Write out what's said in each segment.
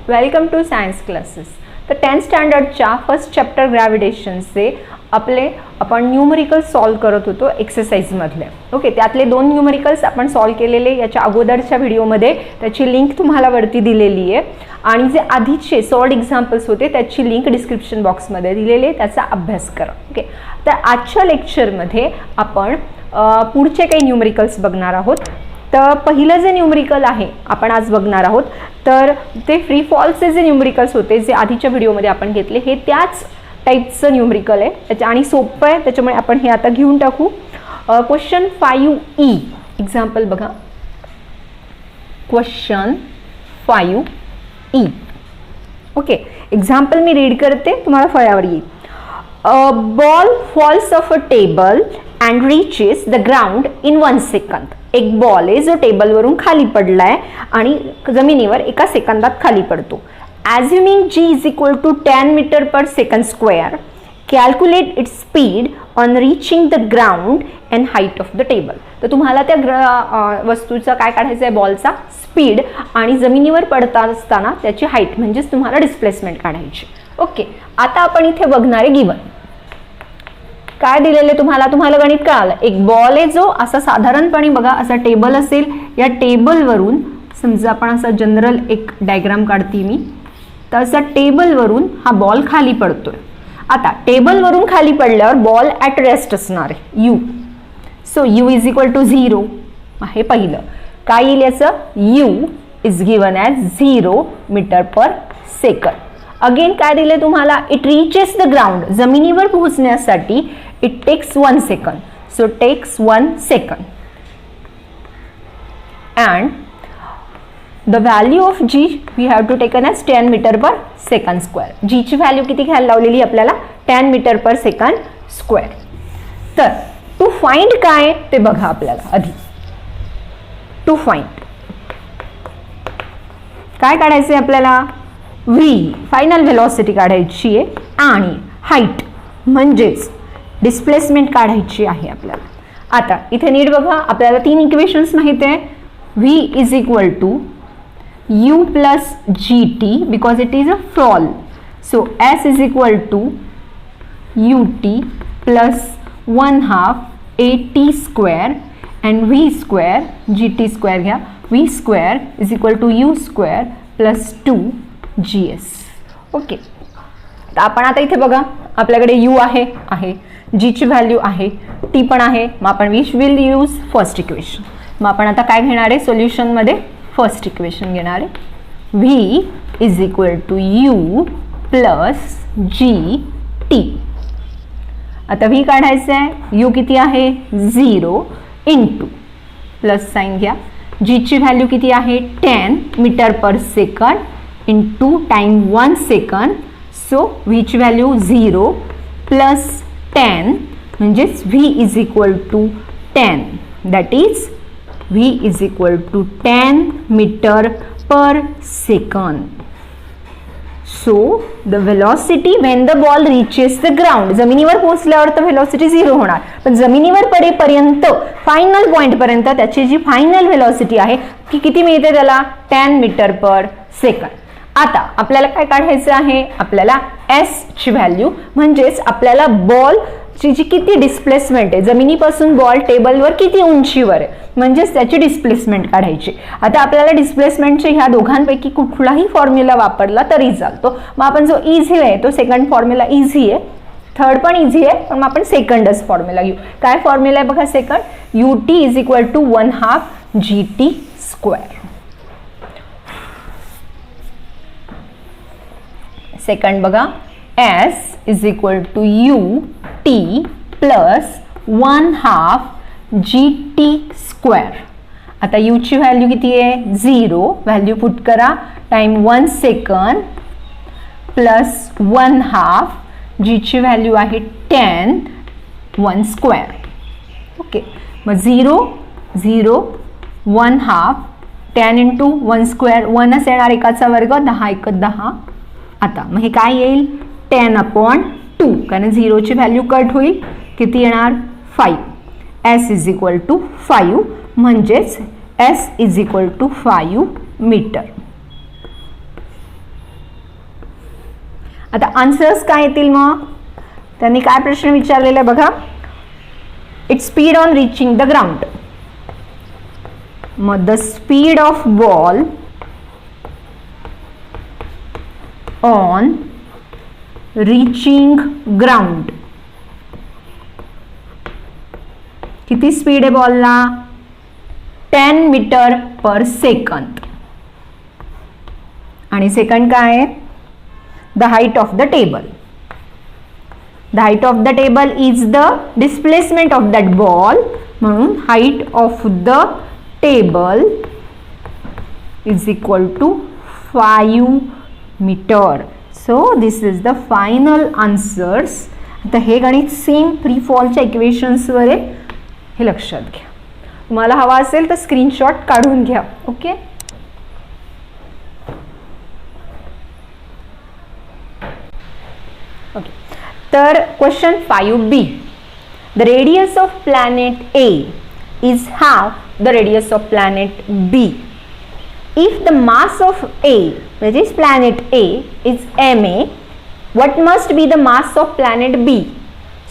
Welcome to science classes. तर 10th स्टँडर्डच्या first chapter ग्रॅव्हिटेशनचे आपण numerical solve करत होतो एक्सरसाइजमधले. ओके, त्यातले 2 न्यूमरिकल्स आपण सॉल्व केलेले याच्या अगोदरच्या व्हिडिओमध्ये, त्याची लिंक तुम्हाला वरती दिलेली आहे. आणि जे आधीचे सॉल्ड एक्झाम्पल्स होते त्याची लिंक डिस्क्रिप्शन बॉक्समध्ये दिलेली आहे, त्याचा अभ्यास करा. ओके, तर आजच्या लेक्चरमध्ये आपण पुढचे काही न्यूमरिकल्स बघणार आहोत. तर पहिलं जे न्यूमरिकल आहे आपण आज बघणार आहोत, तर ते फ्री फॉलचे जे न्यूमरिकल्स होते जे आधीच्या व्हिडिओमध्ये आपण घेतले, हे त्याच टाईपचं न्यूमरिकल आहे त्याच्या आणि सोपं आहे, त्याच्यामुळे आपण हे आता घेऊन टाकू. क्वेश्चन 5E एक्झाम्पल बघा. Question 5E. ओके, एक्झाम्पल मी रीड करते, तुम्हाला फळ्यावर येईल. A ball falls off a table and reaches the ground in 1 second. एक बॉल आहे जो टेबलवरून खाली पडलाय आणि जमिनीवर 1 सेकंदात खाली पडतो. Assuming g is equal to 10 meter per second square, calculate its speed on reaching the ground and height of the table. तर तुम्हाला त्या वस्तूचा काय काढायचं आहे, बॉलचा स्पीड आणि जमिनीवर पडता असताना त्याची हाईट म्हणजेच तुम्हाला डिस्प्लेसमेंट काढायची. ओके, आता आपण इथे बघणारे गिवन काय दिलेले तुम्हाला गणित कळालं. एक बॉल आहे जो असा साधारणपणे बघा असा टेबल असेल, या टेबलवरून समजा आपण असा जनरल एक डायग्राम काढते मी, तर असा टेबलवरून हा बॉल खाली पडतोय. आता टेबलवरून खाली पडल्यावर बॉल ॲट रेस्ट असणार आहे u. So u is equal to 0 आहे पहिलं. काय येईल याचं, u is given as 0 metre per second. Again काय दिले तुम्हाला, इट रीचेस द ग्राउंड, जमिनीवर पोहोचण्यासाठी it takes 1 second. So takes 1 second and the value of g we have to taken as 10 meter per second square. g ची value किती घ्यायला लावलेली आपल्याला, 10 मीटर पर सेकंड स्क्वेअर. तर टू फाइंड काय ते बघा आपल्याला. आधी टू फाइंड काय काढायचं आहे आपल्याला, v फायनल व्हेलॉसिटी काढायची आहे आणि हाईट म्हणजेच डिस्प्लेसमेंट काढायची आहे आपल्याला. आता इथे नीट बघा, आपल्याला 3 इक्वेशन्स माहित आहे. v is equal to u plus gt because it is a fall. So s is equal to ut plus 1/2 at square and v square gt square घ्या, v square is equal to u square plus 2gs. Okay, तर आपण आता इथे बघा आपल्याकडे u आहे g ची value आहे, t पण आहे. मग आपण विल यूज फर्स्ट इक्वेशन. मग आपण आता काय घेणार आहे सोल्युशनमध्ये, फर्स्ट इक्वेशन घेणार आहे. v is equal to u plus G T. आता v काढायचं आहे, u किती आहे 0 इंटू प्लस साईन घ्या, g ची व्हॅल्यू किती आहे 10 metre per second into time 1 second. So v ची व्हॅल्यू 0 प्लस 10 म्हणजेच v is equal to 10. That is v is equal to 10 meter per second. So the velocity when the ball reaches the ground, जमिनीवर पोहोचल्यावर तर velocity 0 होणार, पण जमिनीवर पडेपर्यंत final point पर्यंत त्याची जी फायनल velocity आहे ती किती मिळते त्याला, 10 मीटर पर सेकंड. आता आपल्याला काय काढायचं आहे, आपल्याला s ची व्हॅल्यू म्हणजेच आपल्याला बॉल ची जी किती डिस्प्लेसमेंट आहे, जमिनीपासून बॉल टेबलवर किती उंचीवर आहे म्हणजेच त्याची डिस्प्लेसमेंट काढायची. आता आपल्याला डिस्प्लेसमेंटचे ह्या दोघांपैकी कुठलाही फॉर्म्युला वापरला तरी चालतो. मग आपण जो इझी आहे तो सेकंड फॉर्म्युला इझी आहे, थर्ड पण इझी आहे, पण मग आपण सेकंडच फॉर्म्युला घेऊ. काय फॉर्म्युला आहे बघा, second ut is equal to 1/2 gt square. Second बघा, s is equal to ut plus 1/2 gt square. आता u ची व्हॅल्यू किती आहे 0, व्हॅल्यू पुट करा, टाइम 1 सेकंड प्लस 1/2 g ची व्हॅल्यू आहे 10 1 स्क्वेअर. ओके, मग 0 0 1/2 10 इंटू 1 स्क्वेअर, 1च येणार, एकाचा वर्ग 10 1 10. आता मग हे काय येईल 10/2, कारण 0 ची व्हॅल्यू कट होईल, किती येणार 5. s इज इक्वल टू 5 म्हणजेच s is equal to 5 metre. आता आन्सर्स काय येतील मग? त्यांनी काय प्रश्न विचारलेला आहे बघा. It's speed on reaching the ground. मग the speed of ball on reaching ground. किती स्पीड आहे बॉलला? 10 मीटर पर सेकंद. आणि सेकंड काय आहे? The height of the table. The height of the table is the displacement of that ball. म्हणून height of the table is equal to 5 metre. So this is the final answers. आता हे गणित same free फॉलच्या इक्वेशन्सवर आहे, हे लक्षात घ्या. तुम्हाला हवा असेल तर स्क्रीनशॉट काढून घ्या. ओके. तर question 5B. The radius of planet A is half the radius of planet B. If the mass of A, that is planet A, is ma, what must be the mass of planet B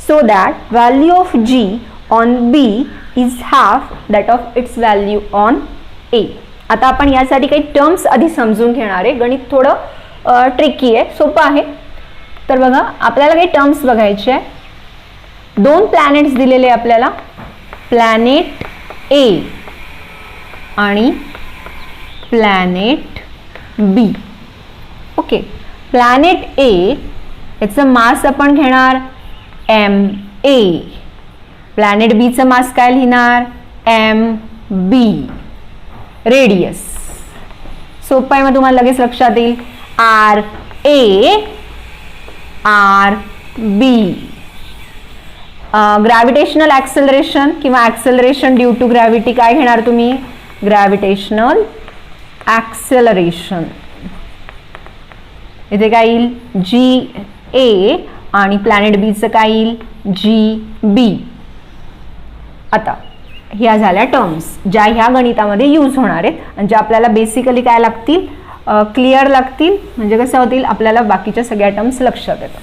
so that value of G on B is half that of its value on A. आता आपण यासाठी काही terms आधी समजून घेणार आहे. गणित थोडं ट्रिकी आहे, सोपं आहे. तर बघा, आपल्याला काही टर्म्स बघायचे आहे. 2 प्लॅनेट्स दिलेले आपल्याला, प्लॅनेट A आणि planet B. Okay. Planet A याचं मास आपण घेणार ma. प्लॅनेट B चं मास काय लिहिणार? mb. रेडियस सोपं आहे, मग तुम्हाला लगेच लक्षात येईल. ra rb. ग्रॅव्हिटेशनल ॲक्सेलरेशन किंवा ॲक्सेलरेशन ड्यू टू ग्रॅव्हिटी काय घेणार तुम्ही? Gravitational acceleration. इथे काय येईल? ga आणि प्लॅनेट बी चं काय येईल? gb. आता ह्या झाल्या टर्म्स ज्या ह्या गणितामध्ये यूज होणार आहेत आणि ज्या आपल्याला बेसिकली काय लागतील? क्लिअर लागतील. म्हणजे कसं होतील? आपल्याला बाकीच्या सगळ्या टर्म्स लक्षात येतात.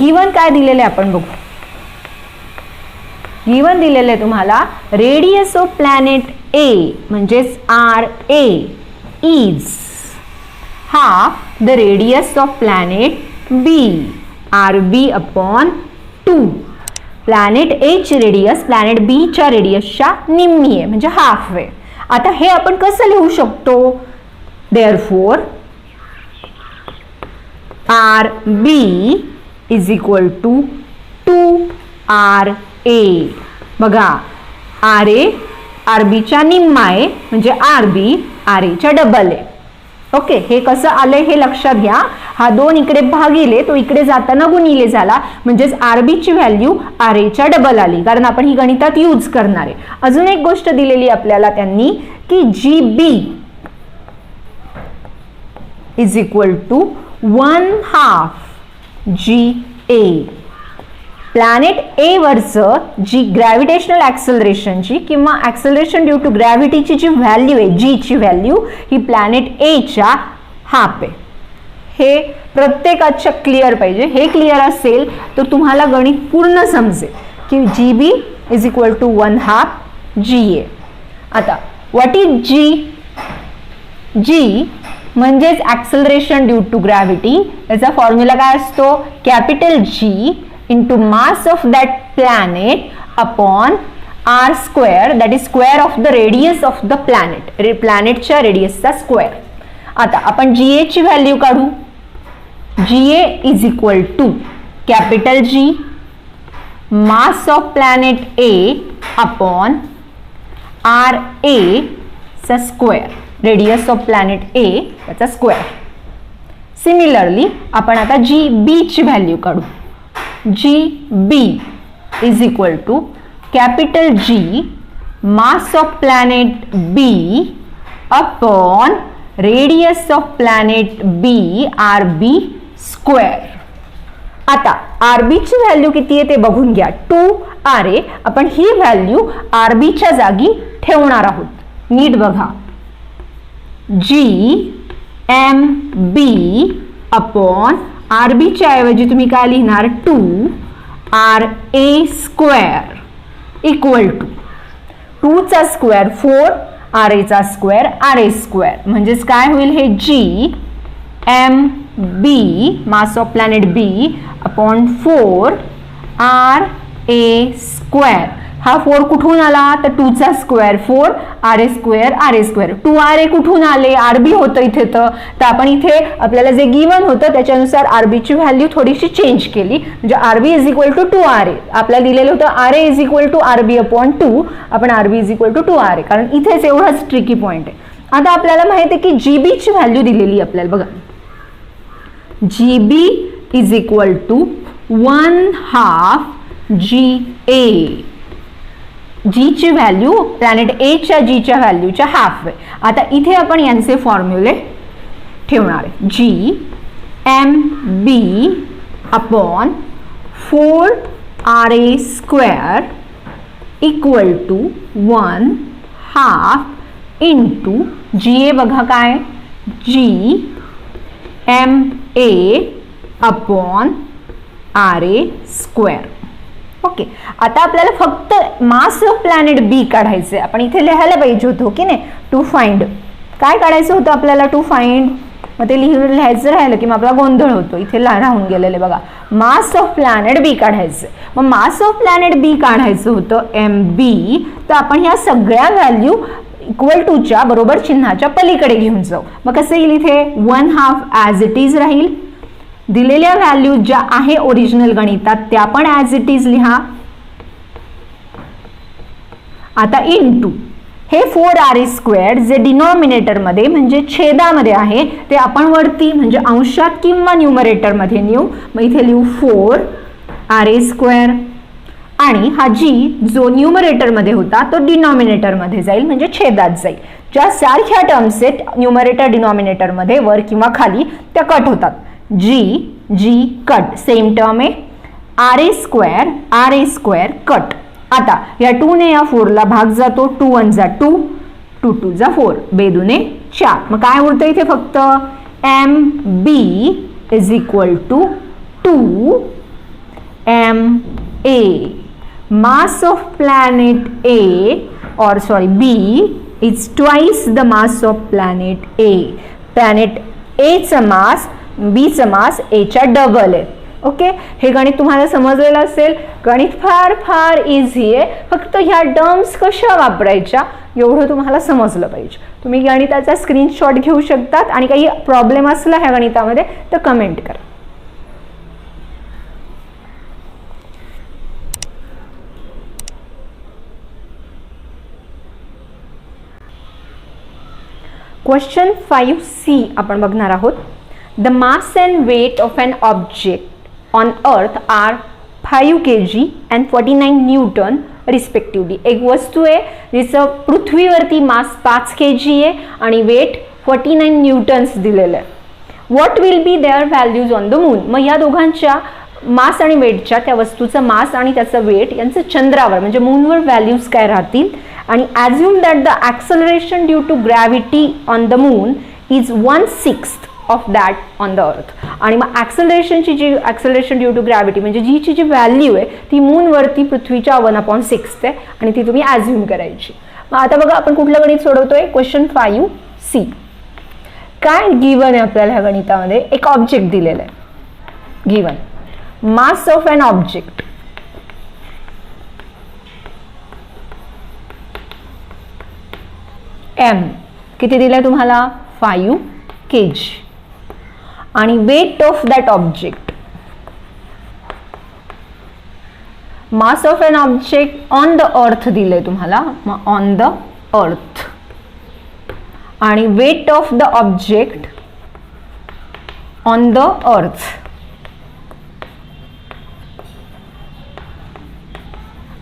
गिवन काय दिलेले आपण बघू. गिवन दिलेले तुम्हाला रेडियस ऑफ प्लॅनेट A म्हणजेच RA is half the radius of planet B RB upon 2. Planet A ची रेडियस प्लॅनेट B च्या रेडियसच्या निम्मी आहे, म्हणजे हाफ आहे. आता हे आपण कसं लिहू शकतो? Therefore, RB is equal to 2RA. बघा, RA RB च्या निम्मा आहे, म्हणजे RB RA च्या डबल आहे. ओके. हे कसं आलंय हे लक्षात घ्या. हा 2 इकडे भागिले, तो इकडे जाताना गुणिले झाला, म्हणजेच RB ची व्हॅल्यू RA च्या डबल आली, कारण आपण ही गणितात यूज करणार आहे. अजून एक गोष्ट दिलेली आपल्याला त्यांनी की GB is equal to 1/2 GA. Planet A वरचं जी ग्रॅव्हिटेशनल ॲक्सेलरेशनची किंवा ॲक्सेलरेशन ड्यू टू ग्रॅव्हिटीची जी व्हॅल्यू आहे, G ची व्हॅल्यू, ही प्लॅनेट A च्या हाफ आहे. हे प्रत्येकाच्या क्लिअर पाहिजे. हे क्लिअर असेल तर तुम्हाला गणित पूर्ण समजेल की GB is equal to 1/2 GA. आता व्हॉट इज G? G म्हणजेच ॲक्सेलरेशन ड्यू टू ग्रॅव्हिटी. याचा फॉर्म्युला काय असतो? Capital G into mass of that planet upon r square, that is square of the radius of the planet. planet च्या radius चा square. आता आपण GA ची value काढू. GA is equal to capital G mass of planet A upon RA चा square, radius of planet A याचा square. Similarly आपण आता GB ची व्हॅल्यू काढू. GB is equal to capital G mass of planet B upon radius of planet B RB square. आता RB ची value किती आहे ते बघून घ्या. 2RA. आपण ही व्हॅल्यू RB च्या जागी ठेवणार आहोत. नीट बघा. GMB अपॉन आर बीच्या ऐवजी तुम्ही काय लिहिणार 2RA स्क्वेअर इक्वल टू 2 चा स्क्वेअर 4 RA चा स्क्वेअर RA स्क्वेअर म्हणजेच काय होईल हे GMB mass of planet B upon 4RA square. हा 4 कुठून आला तर 2 चा square 4 RA square RA square. 2RA कुठून आले RB होतं इथे तर आपण इथे आपल्याला जे गिवन होतं त्याच्यानुसार RB ची व्हॅल्यू थोडीशी चेंज केली म्हणजे RB is equal to 2RA. आपल्याला दिलेलं होतं RA is equal to RB upon 2 आपण RB is equal to 2RA कारण इथेच एवढाच ट्रिकी पॉइंट आहे. आता आपल्याला माहिती आहे की GB ची व्हॅल्यू दिलेली आपल्याला बघा GB is equal to 1/2 GA. G ची व्हॅल्यू प्लॅनेट A च्या G च्या व्हॅल्यूच्या हाफ आहे. आता इथे आपण यांचे फॉर्म्युले ठेवणार आहे GMB upon 4RA square equal to 1/2 into GA बघा काय GMA upon RA square. Okay आता आपल्याला फक्त मास ऑफ प्लॅनेट बी काढायचे. आपण इथे लिहायला पाहिजे होतं की नाही टू फाइंड काय काढायचं होतं आपल्याला टू फाइंड मग ते लिहायचं राहिलं की मग आपला गोंधळ होतो. इथे राहून गेलेले बघा मास ऑफ प्लॅनेट बी काढायचं. मग मास ऑफ प्लॅनेट बी काढायचं होतं MB तर आपण ह्या सगळ्या व्हॅल्यू इक्वल टू च्या बरोबर चिन्हाच्या पलीकडे घेऊन जाऊ. मग कसं येईल इथे 1/2 ॲज इट इज राहील. दिलेल्या व्हॅल्यू ज्या आहे ओरिजिनल गणितात त्या पण ॲज इट इज लिहा. आता इनटू हे 4RA स्क्वेअर जे डिनॉमिनेटर मध्ये म्हणजे छेदामध्ये आहे ते आपण वरती म्हणजे अंशात किंवा न्यूमरेटर मध्ये नेऊ. मग इथे लिहू 4RA स्क्वेअर आणि हा G जो न्यूमरेटर मध्ये होता तो डिनॉमिनेटर मध्ये जाईल म्हणजे छेदात जाईल. ज्या सारख्या टर्म्स आहेत न्यूमरेटर डिनॉमिनेटर मध्ये वर किंवा खाली त्या कट होतात. G कट सेम टर्म आहे RA स्क्वेअर कट. आता या 2 ने या 4 ला भाग जातो 2 1 जा 2 2 2 जा 4 बेदुने 4. मग काय उरतं इथे फक्त MB is equal to 2MA. Mass of planet B is twice the mass of planet A. Planet A चा मास B चा मास A च्या डबल आहे. ओके हे गणित तुम्हाला समजलेलं असेल. गणित फार फार इझी आहे. फक्त ह्या टर्म्स कशा वापरायच्या एवढं तुम्हाला समजलं पाहिजे. तुम्ही गणिताचा स्क्रीनशॉट घेऊ शकतात आणि काही प्रॉब्लेम असला ह्या गणितामध्ये तर कमेंट करा. क्वेश्चन 5C आपण बघणार आहोत. The mass and weight of an object on earth are 5 kg and 49 Newton respectively. एक वस्तू आहे जिचं पृथ्वीवरती मास 5 kg आहे आणि वेट 49 न्यूटन्स दिलेलं आहे. What will be their values on the moon? मग या दोघांच्या मास आणि वेटच्या त्या वस्तूचं मास आणि त्याचं वेट यांचं चंद्रावर म्हणजे मूनवर व्हॅल्यूज काय राहतील आणि assume that the acceleration due to gravity on the moon is 1/6 of that on the earth. आणि मग ॲक्सेलरेशनची जी ॲक्सेलरेशन ड्यू टू ग्रॅव्हिटी म्हणजे जीची जी व्हॅल्यू आहे ती मूनवरती पृथ्वीच्या 1/6 आहे आणि ती तुम्ही ॲझ्युम करायची. मग आता बघा आपण कुठलं गणित सोडवतोय क्वेश्चन 5C. काय गिवन आहे आपल्याला ह्या गणितामध्ये एक ऑब्जेक्ट दिलेलं आहे. Given mass of an object M किती दिलंय तुम्हाला 5 kg आणि weight of that object mass of an object on the earth दिले तुम्हाला. मग ऑन द अर्थ आणि weight of the object on the earth.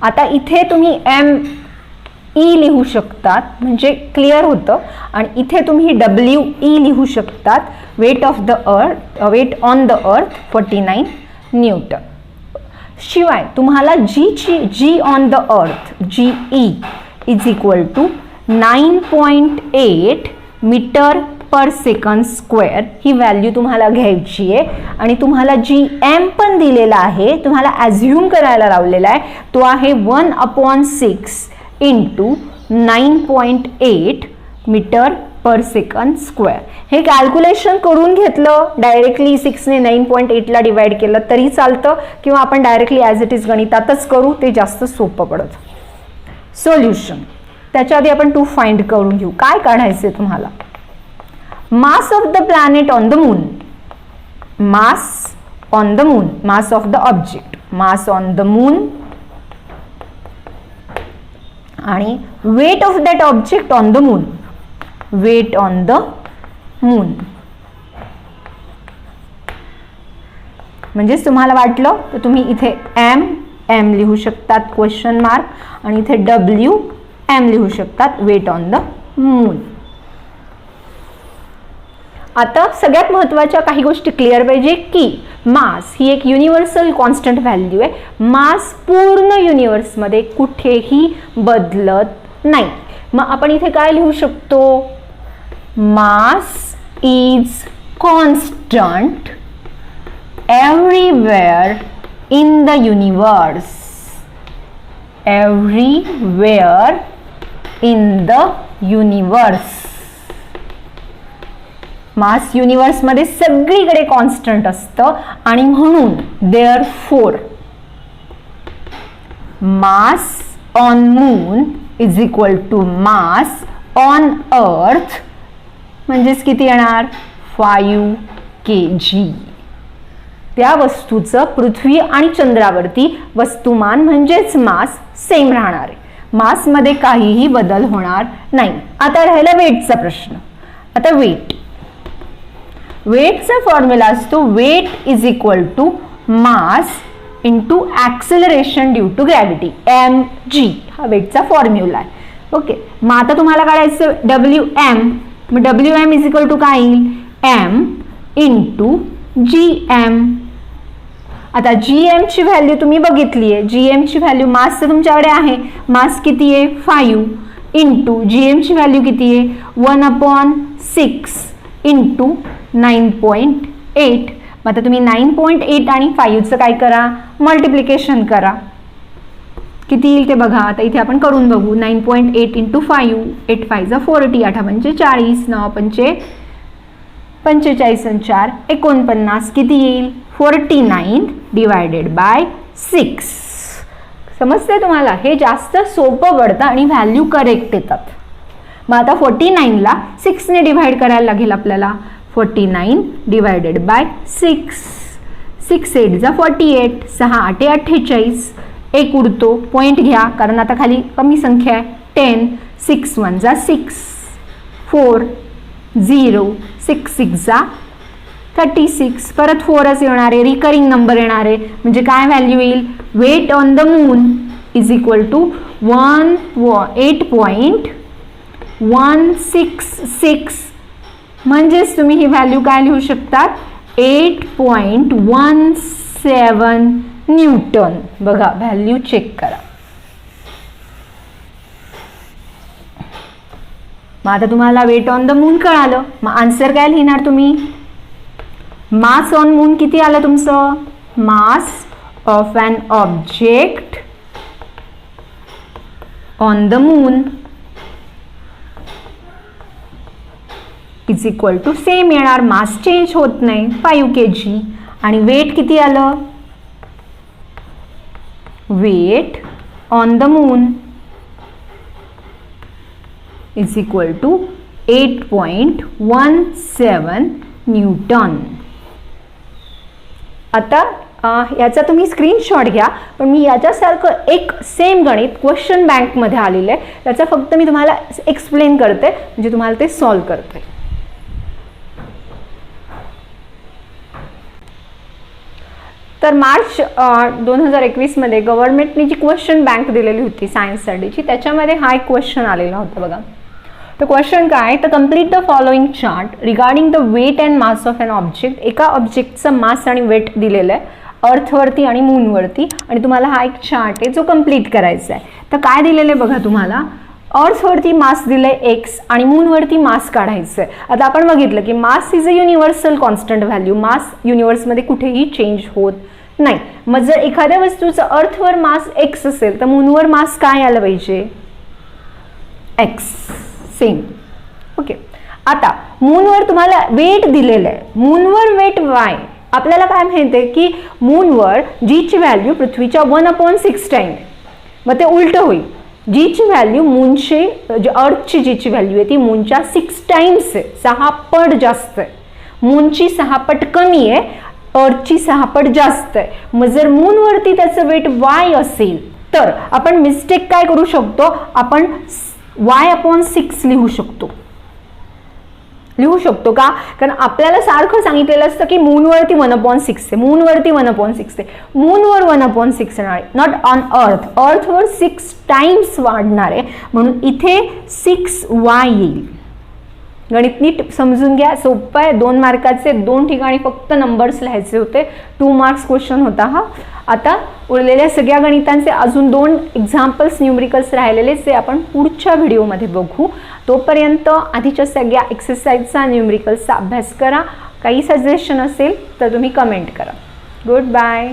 आता इथे तुम्ही ME लिहू शकतात म्हणजे क्लिअर होतं आणि इथे तुम्ही WE लिहू शकतात weight of the earth weight on the earth 49 newton. शिवाय तुम्हाला G on the earth GE is equal to 9.8 metre per second square ही व्हॅल्यू तुम्हाला घ्यायची आहे आणि तुम्हाला जी एम पण दिलेला आहे, तुम्हाला ॲझ्युम करायला लावलेला आहे, तो आहे 1/6 into 9.8 metre per second square. हे कॅल्क्युलेशन करून घेतलं, डायरेक्टली 6ने 9.8ला डिवाइड केलं तरी चालतं, किंवा आपण डायरेक्टली ॲज इट इज गणितातच करू, ते जास्त सोपं पडतं. सोल्युशन त्याच्या आधी आपण 2 फाइंड करून घेऊ. काय काढायचे तुम्हाला? Mass of the planet on the moon, mass on the moon, mass of the object, mass on the moon, आणि weight of that object on the moon, weight on the moon. म्हणजेच तुम्हाला वाटलं तर तुम्ही इथे एम एम लिहू शकतात question mark, आणि इथे डब्ल्यू एम लिहू शकतात वेट ऑन द मून. आता सगळ्यात महत्त्वाच्या काही गोष्टी क्लिअर पाहिजे की मास ही एक युनिव्हर्सल कॉन्स्टंट व्हॅल्यू आहे. मास पूर्ण युनिव्हर्समध्ये कुठेही बदलत नाही. मग आपण इथे काय लिहू शकतो? Mass is constant everywhere in the universe, everywhere in the universe. Mass universe मध्ये सगळीकडे कॉन्स्टंट असतं, आणि म्हणून therefore mass on moon is equal to mass on earth, म्हणजेच किती येणार? 5 kg. त्या वस्तूचं पृथ्वी आणि चंद्रावरती वस्तुमान म्हणजेच मास सेम राहणार आहे. मासमध्ये काहीही बदल होणार नाही. आता राहिला वेटचा प्रश्न. आता वेटचा फॉर्म्युला असतो weight is equal to mass into acceleration due to gravity, mg. हा वेटचा फॉर्म्युला आहे. ओके, मग आता तुम्हाला काढायचं WM. मग WM इज इक्वल टू काय येईल? m into GM. आता GM ची व्हॅल्यू तुम्ही बघितली आहे. GM ची व्हॅल्यू मास तर तुमच्याकडे आहे, मास किती आहे? 5 इंटू GM ची व्हॅल्यू किती आहे? 1/6 इंटू 9.8. मग आता तुम्ही 9.8 आणि 5चं काय करा? मल्टिप्लिकेशन करा. किती येईल ते बघा. आता इथे आपण करून बघू. 9.8 इंटू 5, 8 5 40, 8 पंचे 40, 9 पंचे 45 आणि 4 49. किती येईल? 49 डिवायडेड बाय 6. समजते तुम्हाला? हे जास्त सोपं पडतं आणि व्हॅल्यू करेक्ट येतात. मग आता 49ला 6ने डिवाइड करायला लागेल आपल्याला. 49 डिवायडेड बाय 6. 6 8 जा 48, 6 8 48. एक उरतो, पॉइंट घ्या कारण आता खाली कमी संख्या आहे. 10, 6 1 जा 6, 4 0, 6 6 जा 36. परत 4च येणार आहे, रिकरिंग नंबर येणार आहे. म्हणजे काय व्हॅल्यू येईल? Weight on the moon is equal to 8.166. म्हणजेच तुम्ही ही व्हॅल्यू काय लिहू शकतात? 8.17 न्यूटन. बघा व्हॅल्यू चेक करा. मग आता तुम्हाला वेट ऑन द मून कळालं. मग आन्सर काय लिहिणार तुम्ही? मास ऑन मून किती आलं तुमचं? Mass of an object on the moon is equal to same येणार, मास चेंज होत नाही, 5 kg. आणि वेट किती आलं? Weight on the moon is equal to 8.17 newton. आता याचा तुम्ही स्क्रीनशॉट घ्या, पण मी याच्यासारखं एक सेम गणित क्वेश्चन बँकमध्ये आलेलं आहे, त्याचा फक्त मी तुम्हाला एक्सप्लेन करते म्हणजे तुम्हाला ते सॉल्व करते. तर मार्च 2021 मध्ये गव्हर्नमेंटने जी क्वेश्चन बँक दिलेली होती सायन्ससाठीची, त्याच्यामध्ये हा एक क्वेश्चन आलेला होता बघा. तर क्वेश्चन काय? तर complete the following chart regarding the weight and mass of an object. एका ऑब्जेक्टचं मास आणि वेट दिलेलं आहे अर्थवरती आणि मूनवरती, आणि तुम्हाला हा एक चार्ट आहे जो कम्प्लीट करायचा आहे. तर काय दिलेलं आहे बघा तुम्हाला? अर्थवरती मास दिलंय एक्स आणि मूनवरती मास काढायचं आहे. आता आपण बघितलं की mass is a universal constant value. Mass युनिव्हर्समध्ये कुठेही चेंज होत नाही. मग जर एखाद्या वस्तूचं अर्थवर मास एक्स असेल तर मूनवर मास काय आलं पाहिजे? एक्स. सेम. ओके. आता मूनवर तुम्हाला वेट दिलेलं आहे. मूनवर वेट वाय. आपल्याला काय माहिती आहे की मूनवर जीची व्हॅल्यू पृथ्वीच्या 1/6 टाइम. मग ते उलटं होईल. जीची व्हॅल्यू मूनचे अर्थची जीची व्हॅल्यू आहे ती मूनच्या 6 टाइम्स आहे. 6 पट जास्त आहे. मूनची 6 पट कमी आहे, अर्थची 6 पट जास्त आहे. मग जर मूनवरती त्याचं वेट वाय असेल तर आपण मिस्टेक काय करू शकतो? आपण y/6 लिहू शकतो. लिहू शकतो का? कारण आपल्याला सारखं सांगितलेलं असतं की मूनवरती 1/6 आहे, मूनवरती 1/6 आहे. मूनवर 1/6 येणार, नॉट ऑन अर्थ. अर्थवर 6 टाइम्स वाढणार आहे, म्हणून इथे 6y येईल. गणित नीट समजून घ्या, सोपं आहे. 2 मार्काचे 2 ठिकाणी फक्त नंबर्स लिहायचे होते. 2 मार्क्स क्वेश्चन होता हा. आता उरलेल्या सगळ्या गणितांचे अजून 2 एक्झाम्पल्स न्यूमरिकल्स राहिलेले जे आपण पुढच्या व्हिडिओमध्ये बघू. तोपर्यंत आधीच्या सगळ्या एक्सरसाइजचा न्यूमरिकल्सचा अभ्यास करा. काही सजेशन असेल तर तुम्ही कमेंट करा. Good bye.